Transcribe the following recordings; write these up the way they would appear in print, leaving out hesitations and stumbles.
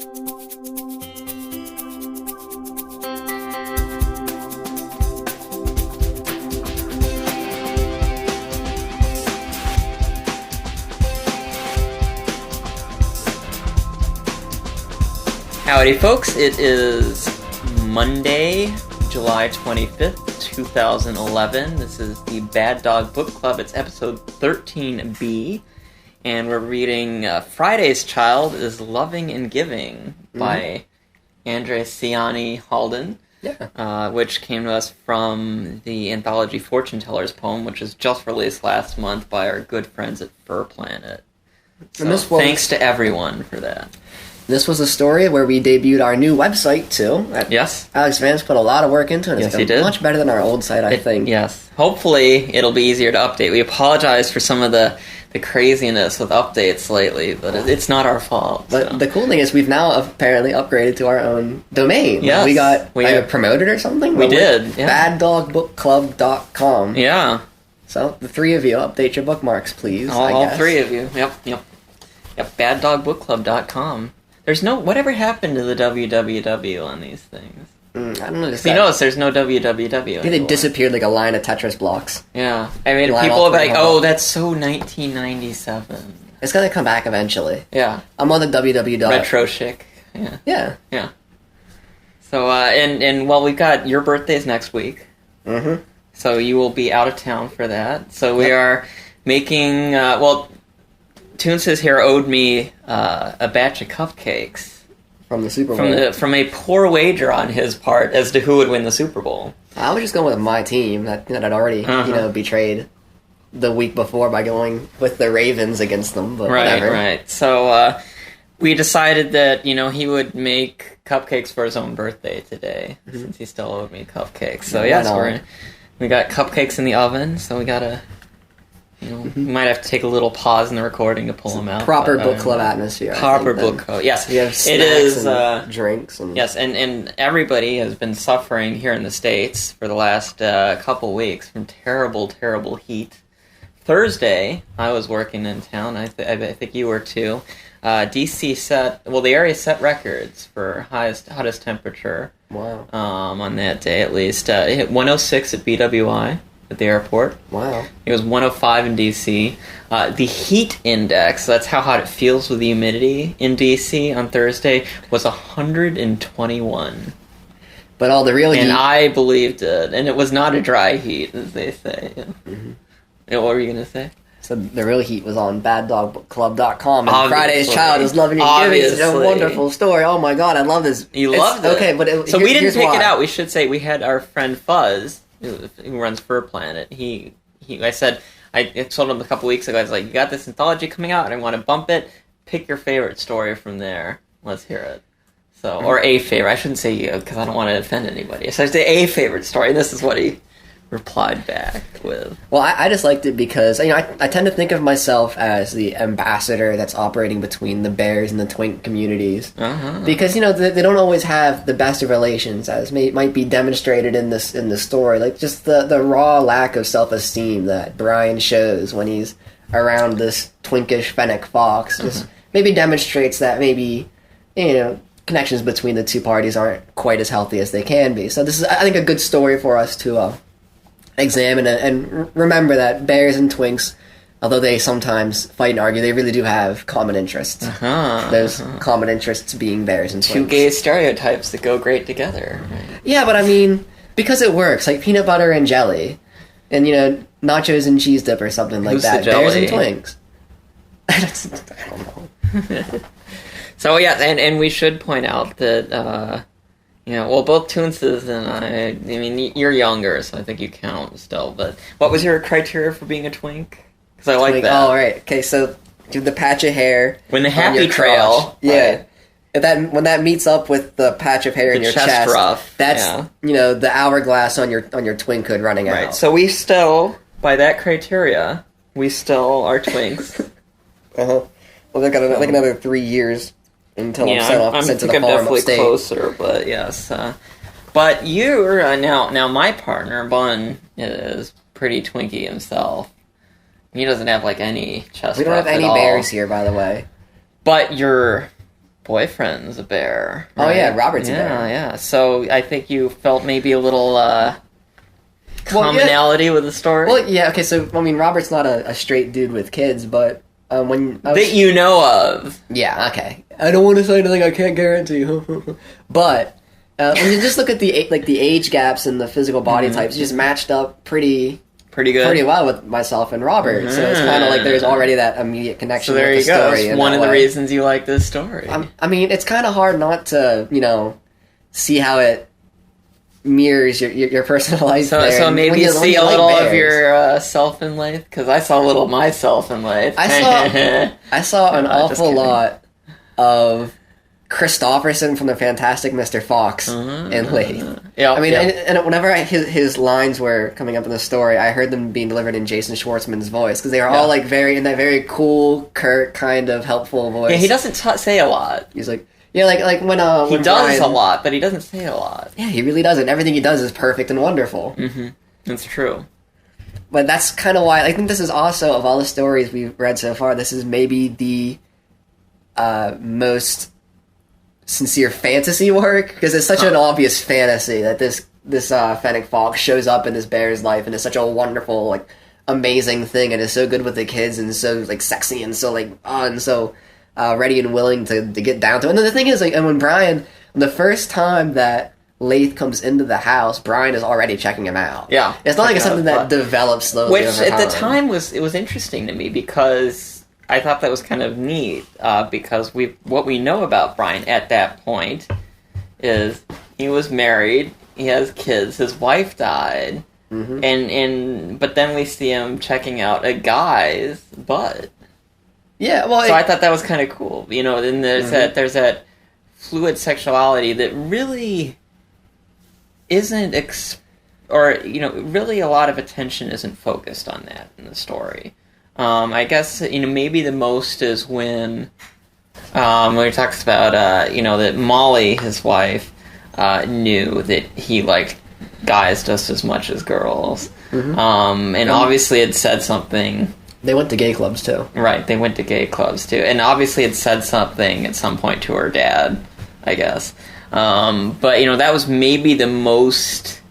Howdy, folks. It is Monday, July 25th, 2011. This is the Bad Dog Book Club. It's episode 13B, and we're reading Friday's Child is Loving and Giving by Adres Cyani Halden, which came to us from the anthology Fortune Teller's Poem, which was just released last month by our good friends at FurPlanet. So thanks to everyone for that. This was a story where we debuted our new website, too. Yes. Alex Vance put a lot of work into it. Yes, he did. Much better than our old site, I think. Yes. Hopefully, it'll be easier to update. We apologize for some of the craziness with updates lately, but it's not our fault. But the cool thing is we've now apparently upgraded to our own domain. Yes. We got promoted or something? We did, yeah. BadDogBookClub.com. Yeah. So, the three of you, update your bookmarks, please. All three of you. Yep. BadDogBookClub.com. There's no... Whatever happened to the www on these things? I don't know. You notice there's no www I think they disappeared like a line of Tetris blocks. Yeah. I mean, people are like, oh, that's so 1997. It's gonna come back eventually. Yeah. I'm on the www. Retro chic. Yeah. So, and well, we've got your birthday's next week. Mm-hmm. So you will be out of town for that. So we are making, Toonces here owed me a batch of cupcakes from the Super Bowl. From a poor wager on his part as to who would win the Super Bowl. I was just going with my team that I'd already betrayed the week before by going with the Ravens against them. But whatever. Right. So we decided that he would make cupcakes for his own birthday today since he still owed me cupcakes. So we got cupcakes in the oven. So we gotta. We might have to take a little pause in the recording to pull them out. Proper book club atmosphere. Proper book club. Yes, we have snacks and drinks. Yes, and everybody has been suffering here in the States for the last couple weeks from terrible, terrible heat. Thursday, I was working in town. I think you were too. DC the area set records for hottest temperature. Wow. On that day at least, it hit 106 at BWI. At the airport. Wow. It was 105 in D.C. The heat index, that's how hot it feels with the humidity in D.C. on Thursday, was 121. But all the real heat... And I believed it. And it was not a dry heat, as they say. Mm-hmm. What were you going to say? So the real heat was on BadDogBookClub.com, and Obviously. Friday's Child is Loving and Giving. It's a wonderful story. Oh my god, I love this. You loved it. Okay, but so we didn't pick it out. We should say we had our friend Fuzz, who runs FurPlanet. I told him a couple weeks ago, I was like, you got this anthology coming out, and I want to bump it. Pick your favorite story from there. Let's hear it. So, or a favorite. I shouldn't say you, because I don't want to offend anybody. So I say a favorite story, and this is what he replied back with. Well, I just liked it because I tend to think of myself as the ambassador that's operating between the bears and the twink communities, because they don't always have the best of relations, as might be demonstrated in the story. Like just the raw lack of self-esteem that Brian shows when he's around this twinkish fennec fox just maybe demonstrates that connections between the two parties aren't quite as healthy as they can be. So this is, I think, a good story for us to examine and remember that bears and twinks, although they sometimes fight and argue, they really do have common interests. There's common interests being bears and twinks. Two gay stereotypes that go great together. Right? Yeah, but I mean, because it works, like peanut butter and jelly, and nachos and cheese dip or something like that. Bears and twinks. I don't know. So yeah, and we should point out that both Toonces and I mean, you're younger, so I think you count still, but what was your criteria for being a twink? Because I like that. Oh, right. Okay, so the patch of hair. When the happy trail. Yeah. Right. When that meets up with the patch of hair in your chest, ruff, that's, the hourglass on your twink hood running out. Right, so we still, by that criteria, we still are twinks. Well, they've got another 3 years until I'm sent to the farm definitely upstate. Closer, but yes. But you're now my partner Bun is pretty twinky himself. He doesn't have any chest. We don't have any bears here, by the way. But boyfriend's a bear. Right? Oh yeah, Robert's a bear. Yeah. So I think you felt maybe a little commonality with the story. Well, yeah. Okay, so I mean, Robert's not a straight dude with kids, but that you know of. Yeah. Okay. I don't want to say anything I can't guarantee. But when you just look at the age gaps and the physical body types, it just matched up pretty well with myself and Robert. Mm-hmm. So it's kind of like there's already that immediate connection. So there with the story. That's one of the reasons you like this story. I mean, it's kind of hard not to see how it mirrors your personal life. So maybe you see a little of your self in life, because I saw a little of myself in life. I saw an awful lot of Christopherson from the Fantastic Mr. Fox in Leith. Yeah, I mean, and whenever his lines were coming up in the story, I heard them being delivered in Jason Schwartzman's voice, because they were all like in that very cool, curt, kind of helpful voice. Yeah, he doesn't say a lot. He's like, yeah, like when he does Brian, a lot, but he doesn't say a lot. Yeah, he really doesn't. Everything he does is perfect and wonderful. Mm-hmm. That's true. But that's kind of why I think this is also, of all the stories we've read so far, this is maybe the most sincere fantasy work, because it's such an obvious fantasy that this fennec fox shows up in this bear's life, and it's such a wonderful, like, amazing thing, and is so good with the kids, and so like sexy, and so like and so ready and willing to get down to it. And then the thing is, like, and when the first time that Leith comes into the house, Brian is already checking him out. Yeah, it's not like it's something that develops slowly. Which over at time. the time was interesting to me, because I thought that was kind of neat, because what we know about Brian at that point is he was married, he has kids, his wife died, but then we see him checking out a guy's butt. Yeah, well, so I thought that was kind of cool, and there's that fluid sexuality that really isn't, really a lot of attention isn't focused on that in the story. I guess, maybe the most is when he talks about, that Molly, his wife, knew that he liked guys just as much as girls. And obviously had said something. They went to gay clubs, too. Right, they went to gay clubs, too. And obviously had said something at some point to her dad, I guess. But, that was maybe the most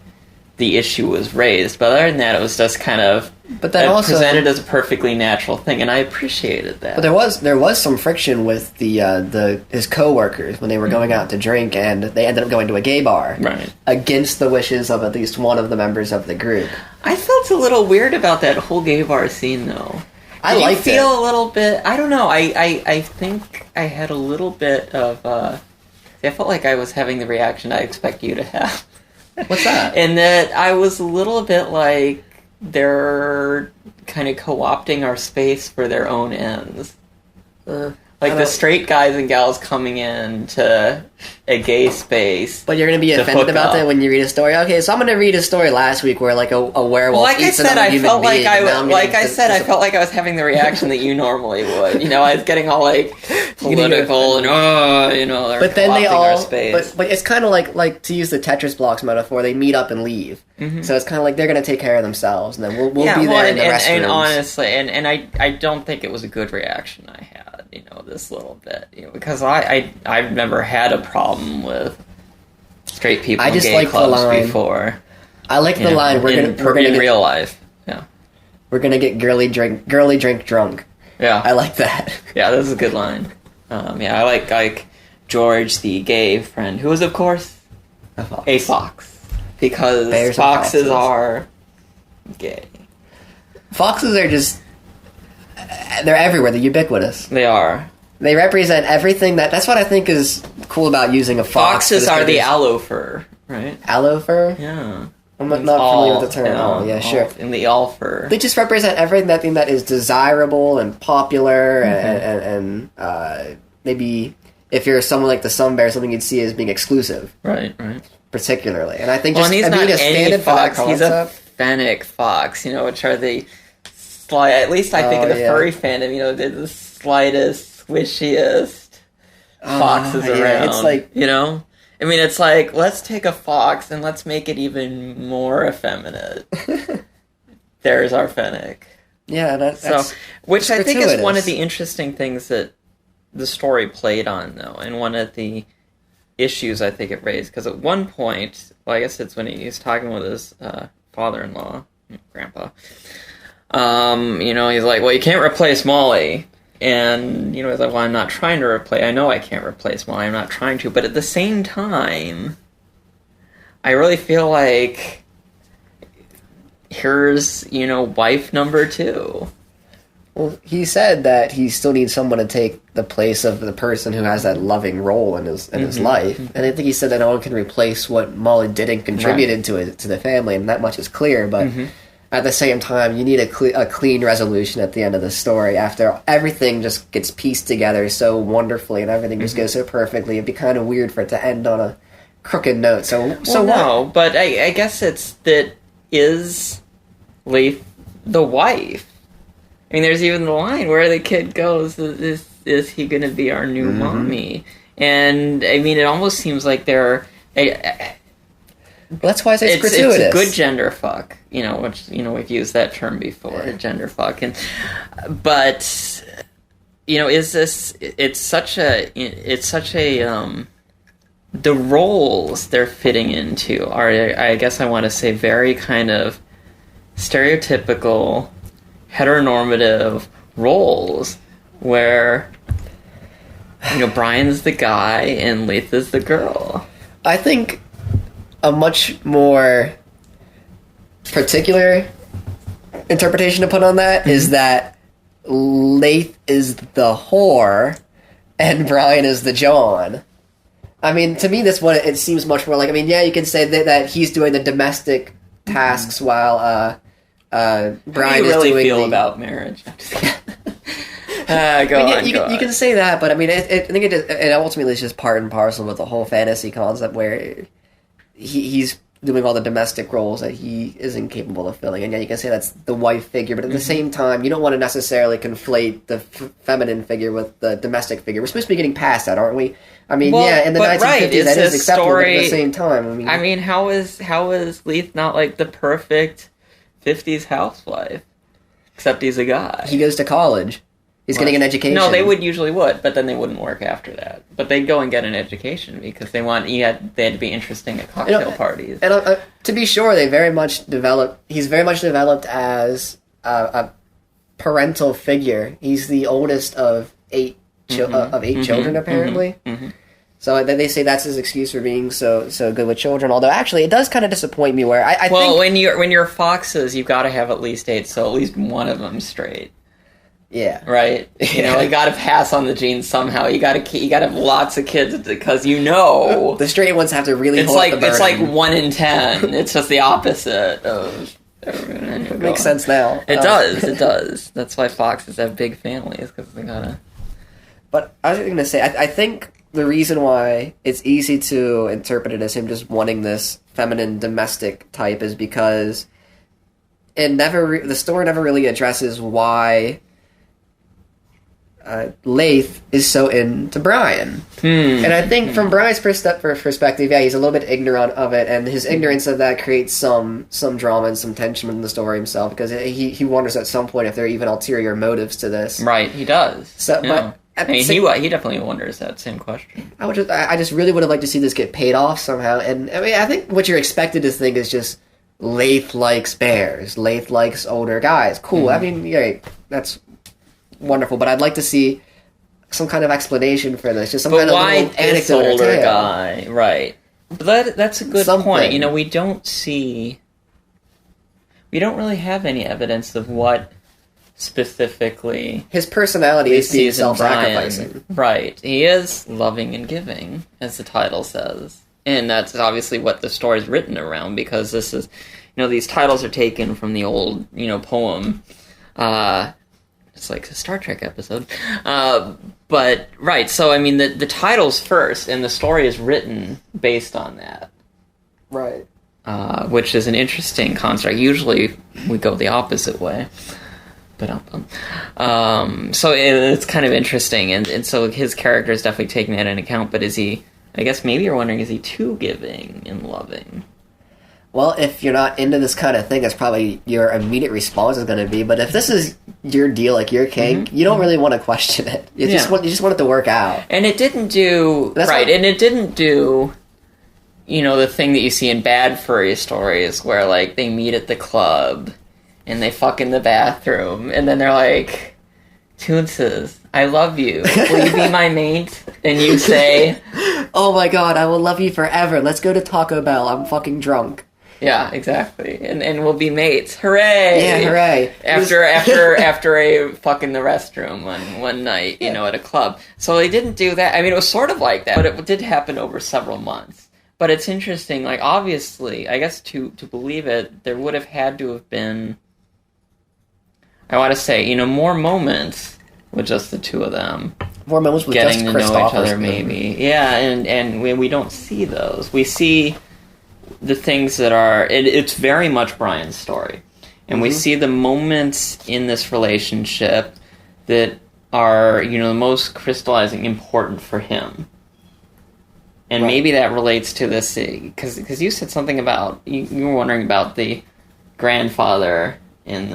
the issue was raised. But other than that, it was just kind of presented as a perfectly natural thing, and I appreciated that. But there was some friction with his co-workers when they were going out to drink, and they ended up going to a gay bar, right, against the wishes of at least one of the members of the group. I felt a little weird about that whole gay bar scene, though. Did you feel a little bit? I don't know. I think I had a little bit of. I felt like I was having the reaction I expect you to have. What's that? And that I was a little bit like, they're kind of co-opting our space for their own ends. Like the straight guys and gals coming in to a gay space. But you're going to be offended about that when you read a story? Okay, so I'm going to read a story last week where like a werewolf eats another human being. I felt like I was having the reaction that you normally would. I was getting all like political and they're but then they all our space. But it's kind of like to use the Tetris blocks metaphor, they meet up and leave. Mm-hmm. So it's kind of like they're going to take care of themselves, and then we'll be there in the restrooms. And honestly, and I don't think it was a good reaction I had. This little bit, because I've never had a problem with straight people in gay clubs before. I like the line. We're gonna in real life. Yeah, we're gonna get girly drink drunk. Yeah, I like that. Yeah, that's a good line. I like George, the gay friend, who is of course a fox, because Bears foxes are gay. Foxes are just. They're everywhere. They're ubiquitous. They are. They represent everything that's what I think is cool about using a fox. Foxes are the aloe fur, right? Aloe fur? Yeah. I'm not familiar with the term. Yeah, sure. In the all fur. They just represent everything that is desirable and popular, and maybe if you're someone like the sun bear, something you'd see as being exclusive. Right. Particularly. And I think he's being not a stand-in for that concept. He's a fennec fox, which are the at least I think in the furry fandom, they're the slightest, squishiest foxes around. It's like, it's like, let's take a fox and let's make it even more effeminate. There's our fennec. Yeah, that's which I think is one of the interesting things that the story played on, though, and one of the issues I think it raised, because at one point, well, I guess it's when he's talking with his father-in-law, grandpa, he's like, well, you can't replace Molly. And, he's like, well, I'm not trying to replace... I know I can't replace Molly, I'm not trying to. But at the same time, I really feel like here's, wife number 2. Well, he said that he still needs someone to take the place of the person who has that loving role in his life. And I think he said that no one can replace what Molly did and contributed to the family, and that much is clear, but... At the same time, you need a clean resolution at the end of the story after everything just gets pieced together so wonderfully and everything just goes so perfectly. It'd be kind of weird for it to end on a crooked note. No, but I guess it's that is Leith the wife? I mean, there's even the line where the kid goes, is he going to be our new mommy? And, I mean, it almost seems like they're... That's why I say it's gratuitous. It's a good gender fuck, which we've used that term before, gender fuck, but is this? It's such a the roles they're fitting into are, I guess I want to say, very kind of stereotypical, heteronormative roles where Brian's the guy and Leith is the girl. I think a much more particular interpretation to put on that is that Leith is the whore and Brian is the John. I mean, to me, that's what it seems much more like. I mean, yeah, you can say that he's doing the domestic tasks while Brian is doing How do you really feel about marriage? You can say that, but I mean, I think it ultimately is just part and parcel with the whole fantasy concept where he's doing all the domestic roles that he isn't capable of filling. And yeah, you can say that's the wife figure, but at the same time, you don't want to necessarily conflate the feminine figure with the domestic figure. We're supposed to be getting past that, aren't we? I mean, yeah, in the 1950s, that is acceptable, but at the same time, I mean, how is Leith not like the perfect 50s housewife? Except he's a guy. He goes to college. He's getting an education. No, they usually would, but then they wouldn't work after that. But they'd go and get an education because they had to be interesting at cocktail parties. And to be sure, he's very much developed as a parental figure. He's the oldest of eight children, apparently. So they say that's his excuse for being so good with children. Although actually, it does kind of disappoint me. Where I think when you're foxes, you've got to have at least 8, so at least one of them straight. Yeah. Right. You got to pass on the genes somehow. You got to have lots of kids because the straight ones have to really hold the burden. It's like 1 in 10. It's just the opposite of. It makes sense now. It does. It does. That's why foxes have big families because they gotta. But I was going to say, I think the reason why it's easy to interpret it as him just wanting this feminine domestic type is because the story never really addresses why Leith is so into Brian. And I think from Brian's perspective, yeah, he's a little bit ignorant of it, and his ignorance of that creates some drama and some tension in the story himself, because he wonders at some point if there are even ulterior motives to this. Right, he does. So, yeah. But he definitely wonders that same question. I just really would have liked to see this get paid off somehow, and I mean, I think what you're expected to think is just Leith likes bears, Leith likes older guys. Cool. I mean, yeah, that's wonderful, but I'd like to see some kind of explanation for this. Just some kind of little anecdote or tale. Guy, right? But that's a good point. We don't really have any evidence of what specifically his personality is being self-sacrificing. Right. He is loving and giving, as the title says. And that's obviously what the story's written around, because this is, these titles are taken from the old, poem. It's like a Star Trek episode. But, right, so, I mean, the title's first, and the story is written based on that. Right. Which is an interesting construct. Usually, we go the opposite way. So it's kind of interesting, and so his character is definitely taking that into account, but is he... I guess maybe you're wondering, is he too giving and loving? well, if you're not into this kind of thing, that's probably your immediate response is going to be. But if this is your deal, like your kink, you don't really want to question it. You just want it to work out. And it didn't do and it didn't do, the thing that you see in bad furry stories where like they meet at the club and they fuck in the bathroom and then they're like, Toonces, I love you. Will you be my mate? And you say, oh my god, I will love you forever. Let's go to Taco Bell. I'm fucking drunk. Yeah, exactly. And we'll be mates. Hooray! Yeah, hooray. After a fuck in the restroom one night, at a club. So they didn't do that. I mean, it was sort of like that, but it did happen over several months. But it's interesting, like, obviously, I guess to believe it, there would have had to have been, I want to say, more moments with just the two of them. More moments with getting just to know each other, maybe. maybe. Yeah, and we don't see those. We see the things that are... It's very much Brian's story. And we see the moments in this relationship that are, the most crystallizing, important for him. And maybe that relates to this, because you said something about... You were wondering about the grandfather and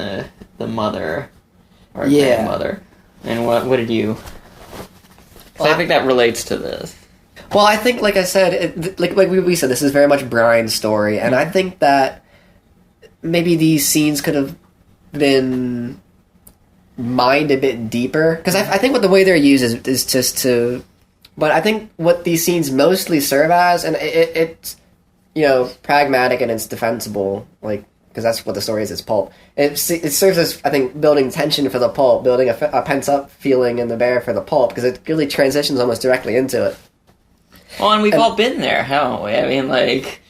the mother, or grandmother. And what did you... Well, I think that relates to this. Well, I think, like I said, like we said, this is very much Brian's story, and I think that maybe these scenes could have been mined a bit deeper, because I think what the way they're used is just to... But I think what these scenes mostly serve as, and it's, pragmatic and it's defensible, like, because that's what the story is, it's pulp. It serves as, I think, building tension for the pulp, building a pent-up feeling in the bear for the pulp, because it really transitions almost directly into it. Well, and we've all been there, haven't we? I mean, like,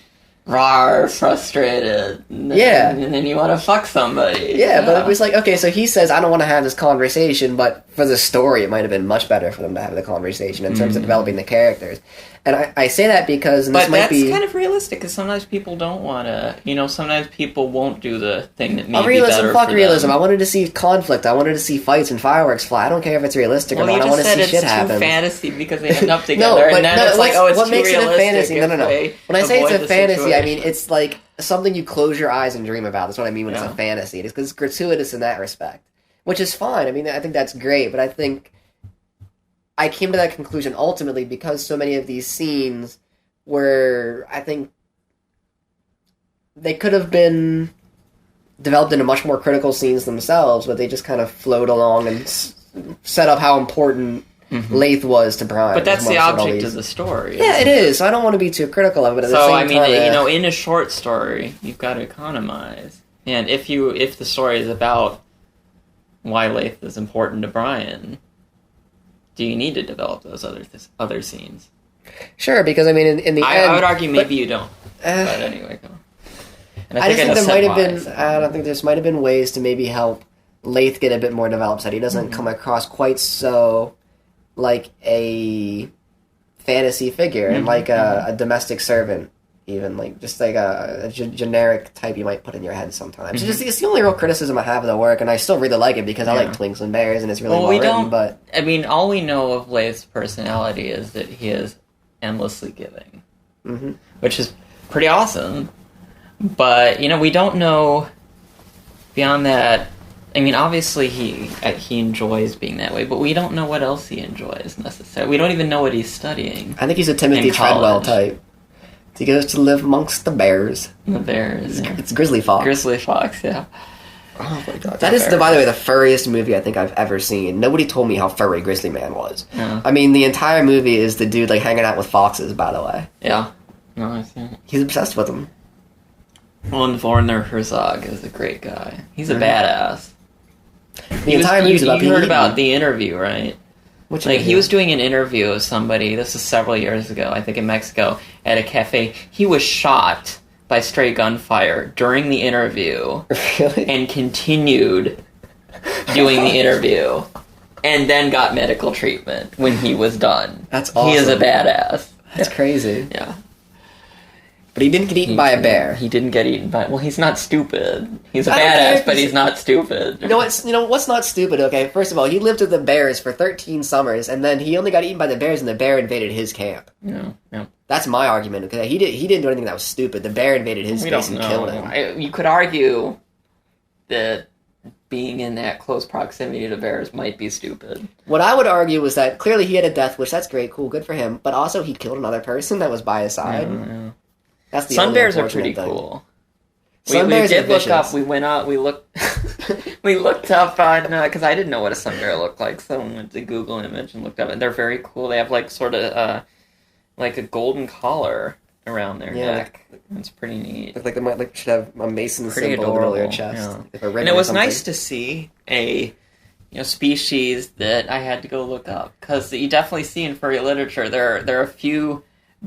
raw, frustrated, and then you want to fuck somebody. Yeah, but it was like, okay, so he says, I don't want to have this conversation, but for the story, it might have been much better for them to have the conversation in terms of developing the characters. And I say that because... But that's kind of realistic, because sometimes people don't want to... sometimes people won't do the thing that may be better fuck for realism. them. I wanted to see conflict. I wanted to see fights and fireworks fly. I don't care if it's realistic or not. I want to see shit happen. It's too fantasy because they end up together, and then it's like, it's what too makes realistic. It a fantasy? No. When I say it's a fantasy, situation. I mean it's like something you close your eyes and dream about. That's what I mean when it's a fantasy. It's because it's gratuitous in that respect, which is fine. I mean, I think that's great, but I think I came to that conclusion ultimately because so many of these scenes were, I think, they could have been developed into much more critical scenes themselves, but they just kind of flowed along and set up how important Laith was to Brian. But that's the object of the story. Yeah, it is. So I don't want to be too critical of it. But at the same time, in a short story, you've got to economize. And if the story is about why Laith is important to Brian, do you need to develop those other scenes? Sure, because I mean, in the end, I would argue maybe you don't. But anyway, go on. And I just think there might have been. I don't think there might have been ways to maybe help Laith get a bit more developed, so that he doesn't come across quite so like a fantasy figure and like a domestic servant, even like just like a generic type you might put in your head sometimes. It's the only real criticism I have of the work, and I still really like it because I like Twinks and Bears, and it's really well written. But I mean, all we know of Laith's personality is that he is endlessly giving, which is pretty awesome. But we don't know beyond that. I mean, obviously he enjoys being that way, but we don't know what else he enjoys necessarily. We don't even know what he's studying. I think he's a Timothy Treadwell type. He goes to live amongst the bears. The bears. It's Grizzly Fox. Grizzly Fox, yeah. Oh my god. That is, by the way, the furriest movie I think I've ever seen. Nobody told me how furry Grizzly Man was. Yeah. I mean, the entire movie is the dude, like, hanging out with foxes, by the way. Yeah. No, I see. He's obsessed with them. Well, and Werner Herzog is a great guy. He's a badass. The entire movie's about you heard about the interview, right? Which like, he was doing an interview with somebody, this is several years ago, I think in Mexico, at a cafe. He was shot by stray gunfire during the interview. Really? And continued doing the interview. And then got medical treatment when he was done. That's awesome. He is a badass. That's crazy. Yeah. But he didn't get eaten by a bear. He didn't get eaten by... Well, he's not stupid. He's a badass, but he's not stupid. You know what's not stupid, okay? First of all, he lived with the bears for 13 summers, and then he only got eaten by the bears, and the bear invaded his camp. Yeah. That's my argument, okay? He didn't do anything that was stupid. The bear invaded his space and killed him. You could argue that being in that close proximity to bears might be stupid. What I would argue was that clearly he had a death wish. That's great, cool, good for him. But also he killed another person that was by his side. Yeah. That's the sun only bears are pretty thing. Cool. We did look up. We went out. We looked. We looked up on because I didn't know what a sun bear looked like. So I went to Google image and looked up, and they're very cool. They have like sort of like a golden collar around their neck. It's pretty neat. Look like they might should have a mason pretty symbol on their chest. Yeah. And it was nice to see a species that I had to go look up because you definitely see in furry literature there are a few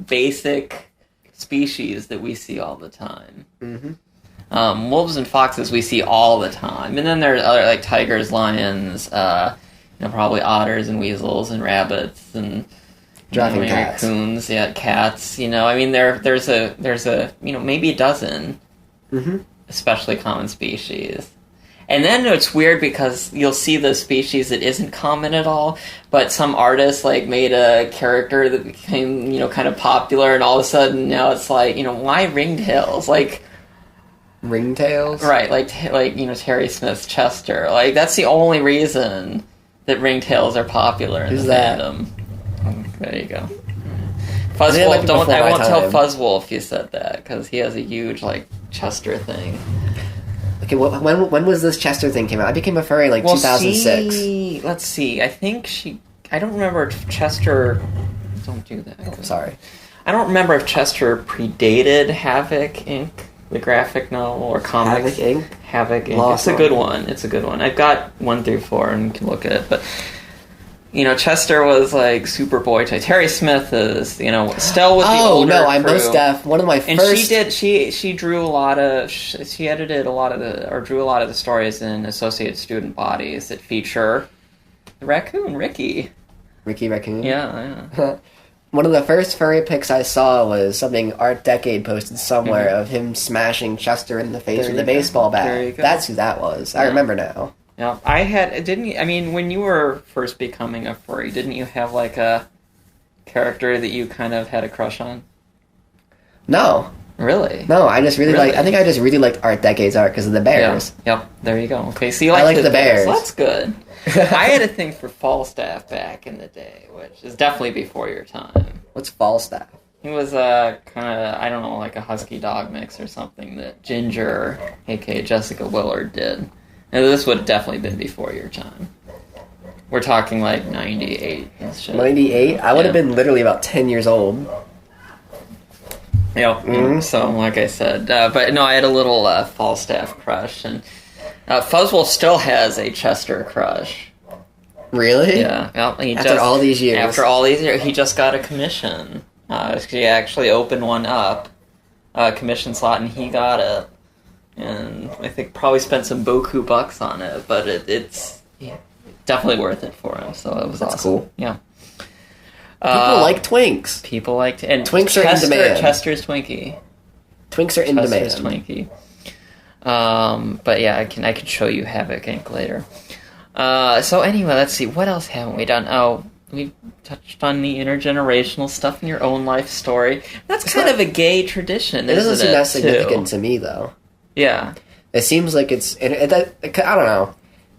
basic species that we see all the time. Mm-hmm. Wolves and foxes we see all the time, and then there are other like tigers, lions, probably otters and weasels and rabbits and driving cats, raccoons, cats. There's a maybe a dozen, especially common species. And then it's weird because you'll see the species that isn't common at all, but some artist made a character that became kind of popular, and all of a sudden now it's why ringtails? Ringtails? Right, Terry Smith's Chester. That's the only reason that ringtails are popular in the fandom. There you go. Fuzzwolf, I won't tell Fuzzwolf you said that because he has a huge Chester thing. Okay, when was this Chester thing came out? I became a furry 2006. Let's see. I don't remember if Chester... Don't do that. Oh, sorry. I don't remember if Chester predated Havoc Inc., the graphic novel, or comics. Havoc Inc.? Havoc Inc. It's a good one. I've got 1 through 4 and you can look at it, but... Chester was Superboy type. Terry Smith is, still with the older crew. I'm most deaf. One of my first... And she drew a lot of... She edited drew a lot of the stories in Associated Student bodies that feature the raccoon, Ricky. Ricky Raccoon? Yeah. One of the first furry pics I saw was something Art Decade posted somewhere of him smashing Chester in the face with a baseball bat. That's who that was. Yeah. I remember now. Yeah, when you were first becoming a furry, didn't you have a character that you kind of had a crush on? No. Really? No, I just really I think I just really liked Art Decade's art because of the bears. Yeah. Yep, there you go. Okay, so you like the bears. So that's good. I had a thing for Falstaff back in the day, which is definitely before your time. What's Falstaff? He was a kind of, I don't know, a husky dog mix or something that Ginger, a.k.a. Jessica Willard, did. And this would have definitely been before your time. We're talking 98 and shit. 98? I would have been literally about 10 years old. Yep. Mm-hmm. So, like I said. But no, I had a little Falstaff crush. And Fuzzwolf still has a Chester crush. Really? Yeah. After all these years. After all these years, he just got a commission. He actually opened one up, a commission slot, and he got it. And I think probably spent some boku bucks on it, but it's definitely worth it for him. So it was That's awesome. Cool. Yeah. People like twinks. People like and twinks are in demand. Chester's Twinkie. Twinks are in demand. Chester's Twinkie. But yeah, I can show you Havoc Inc. later. So anyway, let's see. What else haven't we done? Oh, we touched on the intergenerational stuff in your own life story. That's kind of a gay tradition, isn't it? It doesn't seem that significant to me, though. Yeah. It seems like it's... I don't know.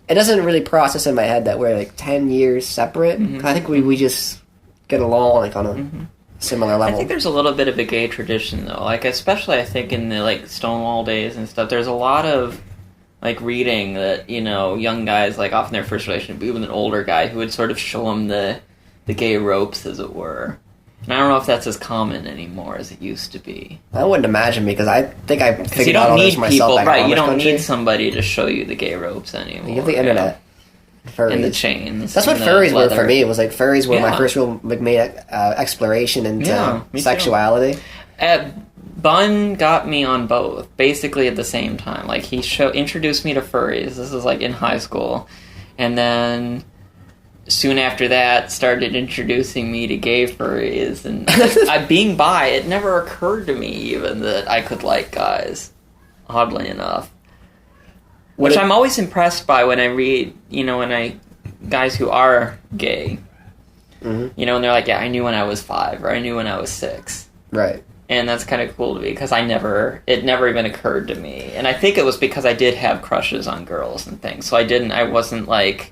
It doesn't really process in my head that we're 10 years separate. Mm-hmm. I think we just get along on a similar level. I think there's a little bit of a gay tradition, though. Especially I think in the Stonewall days and stuff, there's a lot of reading that, young guys off in their first relationship with an older guy who would sort of show them the gay ropes, as it were. And I don't know if that's as common anymore as it used to be. I wouldn't imagine, because I think I figured out all this myself back in you don't country. need somebody to show you the gay ropes anymore. You have the internet. Furries. And the chains. That's what furries were for me. It was furries were my first real exploration into sexuality. Bun got me on both, basically at the same time. He introduced me to furries. This is in high school. And then soon after that, started introducing me to gay furries, and being bi, it never occurred to me even that I could like guys, oddly enough. Which I'm always impressed by when I read, guys who are gay. Mm-hmm. And they're like, yeah, I knew when I was 5, or I knew when I was 6. Right. And that's kind of cool to me, because it never even occurred to me. And I think it was because I did have crushes on girls and things, so I wasn't like,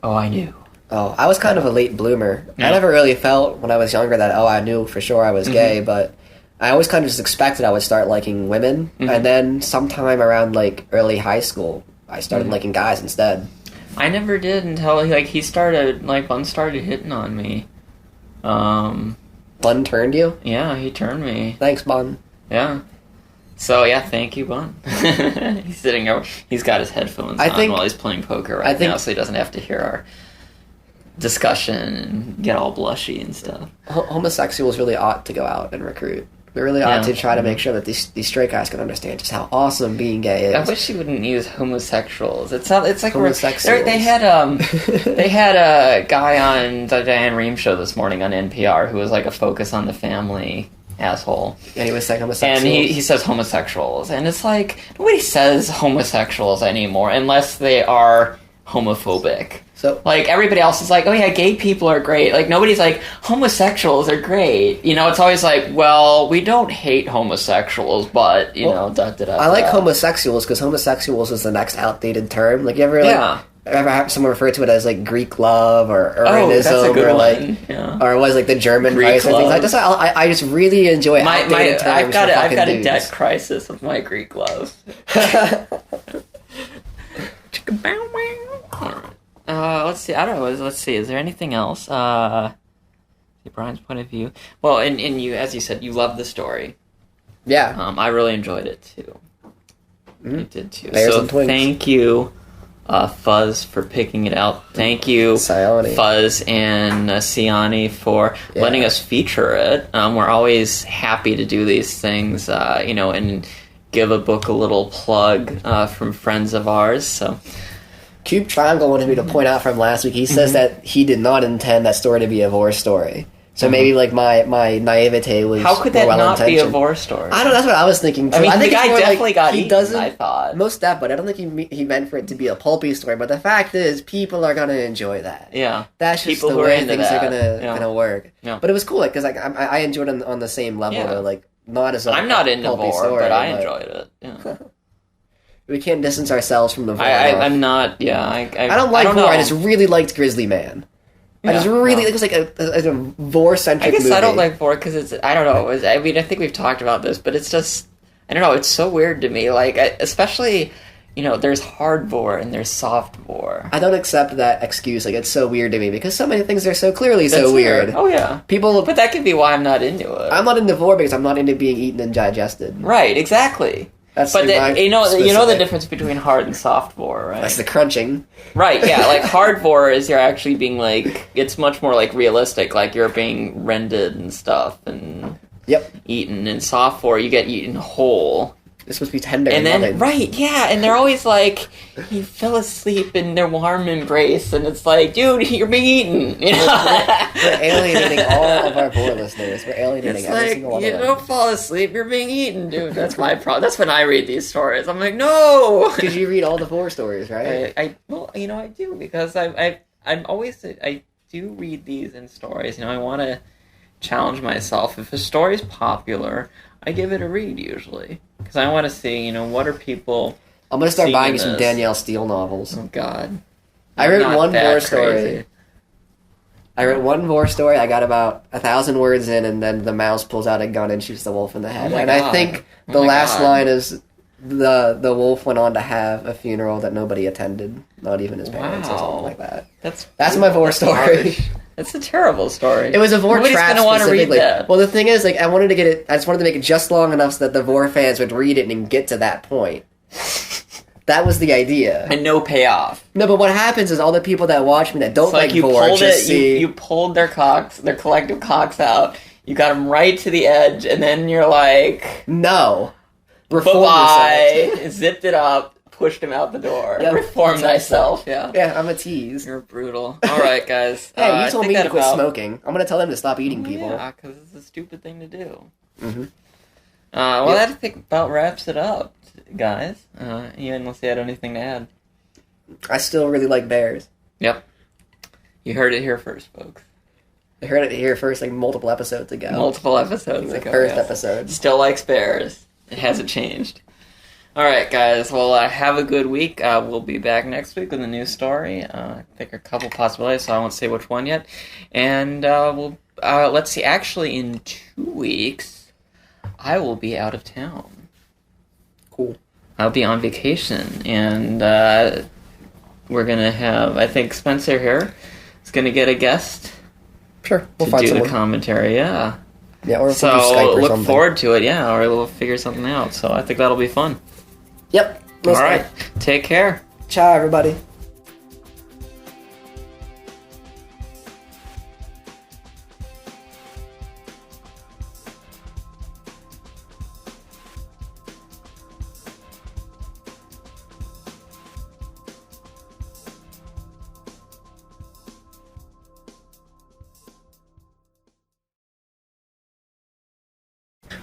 oh, I knew. Oh, I was kind of a late bloomer. Yeah. I never really felt when I was younger that, I knew for sure I was gay, but I always kind of just expected I would start liking women, and then sometime around, early high school, I started liking guys instead. I never did until, he started, Bun started hitting on me. Bun turned you? Yeah, he turned me. Thanks, Bun. Yeah. So, yeah, thank you, Bun. He's sitting over, he's got his headphones on while he's playing poker now, so he doesn't have to hear our discussion and get all blushy and stuff. Homosexuals really ought to go out and recruit. We really ought to try to make sure that these straight guys can understand just how awesome being gay is. I wish you wouldn't use homosexuals. It's like homosexuals. They had a guy on the Diane Rehm show this morning on NPR who was like a focus on the family asshole. And he was saying homosexuals. And he says homosexuals, and it's like nobody says homosexuals anymore unless they are homophobic. So, everybody else is like, oh yeah, gay people are great. Nobody's like, homosexuals are great. It's always like, well, we don't hate homosexuals, but, I like homosexuals because homosexuals is the next outdated term. You ever, ever have someone refer to it as, Greek love or Uranism or was the German Greek Christ or things. I just really enjoy outdated terms. I've got a debt crisis with my Greek love. Let's see. I don't know. Let's see. Is there anything else? See Brian's point of view. Well, and you, as you said, you loved the story. Yeah. I really enjoyed it too. You did too. Bears so and twinks. Thank you, Fuzz, for picking it out. Thank you, Cyani. Fuzz and Cyani, for letting us feature it. We're always happy to do these things, and give a book a little plug from friends of ours. So. Cube Triangle wanted me to point out from last week, he says that he did not intend that story to be a vor story. So maybe, my naivete was how could that not be a vor story? I don't know, that's what I was thinking, too. I mean, I think the guy definitely got eaten, I thought. Most that, but I don't think he meant for it to be a pulpy story, but the fact is, people are going to enjoy that. Yeah. That's just people the way things are going to work. Yeah. But it was cool, because I enjoyed it on the same level, though, not as a I'm not into pulpy vor, story, but I enjoyed it. Yeah. We can't distance ourselves from the vor. I'm not, I don't like vor, I just really liked Grizzly Man. I just really, it was like a vor-centric movie. I guess I don't like vor because I don't know, I think we've talked about this, but it's just, I don't know, it's so weird to me, especially, there's hard vor and there's soft vor. I don't accept that excuse, it's so weird to me, because so many things are so clearly so weird. Oh yeah. But that could be why I'm not into it. I'm not into vor because I'm not into being eaten and digested. Right, exactly. That's you know the difference between hard and soft vor, right? That's the crunching. Right, yeah. Hard vor is you're actually being it's much more realistic, you're being rended and stuff and eaten. And soft vor, you get eaten whole. It's supposed to be tender and then, loving. Right, yeah, and they're always you fell asleep in their warm embrace, and it's dude, you're being eaten. We're alienating all of our vor listeners. We're alienating every single one of them. You don't fall asleep, you're being eaten, dude. That's my problem. That's when I read these stories. I'm no! Because you read all the vor stories, right? I do, because I do read these in stories. I want to challenge myself. If a story's popular, I give it a read, usually. Because I want to see, what are people... I'm going to start buying some Danielle Steele novels. Oh, God. I wrote one vor story. I got about 1,000 words in, and then the mouse pulls out a gun and shoots the wolf in the head. I think the last line is... The wolf went on to have a funeral that nobody attended, not even his parents or something like that. That's my vor story. It's a terrible story. It was a vor trap want to read that. Well, the thing is, I wanted to get it. I just wanted to make it just long enough so that the vor fans would read it and get to that point. That was the idea. And no payoff. No, but what happens is all the people that watch me that don't like vor just see... You pulled their collective cocks out. You got them right to the edge, and then you're like... No. Bye-bye. Zipped it up. pushed him out the door. Yep, Reform exactly. thyself. Yeah. Yeah, I'm a tease. You're brutal. All right, guys. Hey, you told I me think to quit smoking. I'm going to tell them to stop eating people. Yeah, because it's a stupid thing to do. Mm-hmm. Well, that I think about wraps it up, guys. Unless you had anything to add. I still really like bears. Yep. You heard it here first, folks. I heard it here first, like, multiple episodes ago. Multiple episodes The ago. first yes. episode. Still likes bears. It hasn't changed. All right, guys. Well, have a good week. We'll be back next week with a new story. I think a couple possibilities, so I won't say which one yet. And let's see. Actually, in 2 weeks, I will be out of town. Cool. I'll be on vacation, and we're gonna have. I think Spencer here is gonna get a guest. Sure, we'll to find do someone. the commentary. Yeah. Yeah, or So we'll do Skype or look something. forward to it. Yeah, or we'll figure something out. So I think that'll be fun. Yep. All right. Take care. Ciao, everybody.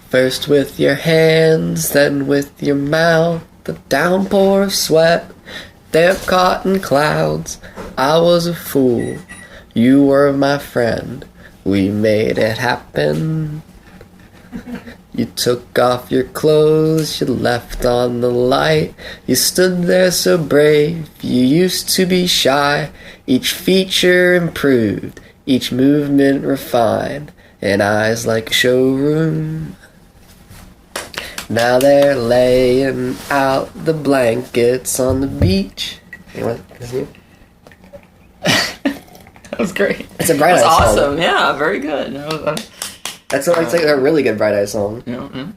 First with your hands, then with your mouth, the downpour of sweat, damp cotton clouds. I was a fool, you were my friend, we made it happen. You took off your clothes, you left on the light, you stood there so brave, you used to be shy. Each feature improved, each movement refined, and eyes like a showroom. Now they're laying out the blankets on the beach. You want to continue? That was great. It's a Bright Eyes That's song. awesome. Yeah, very good. That's like a really good Bright Eyes song. Yeah.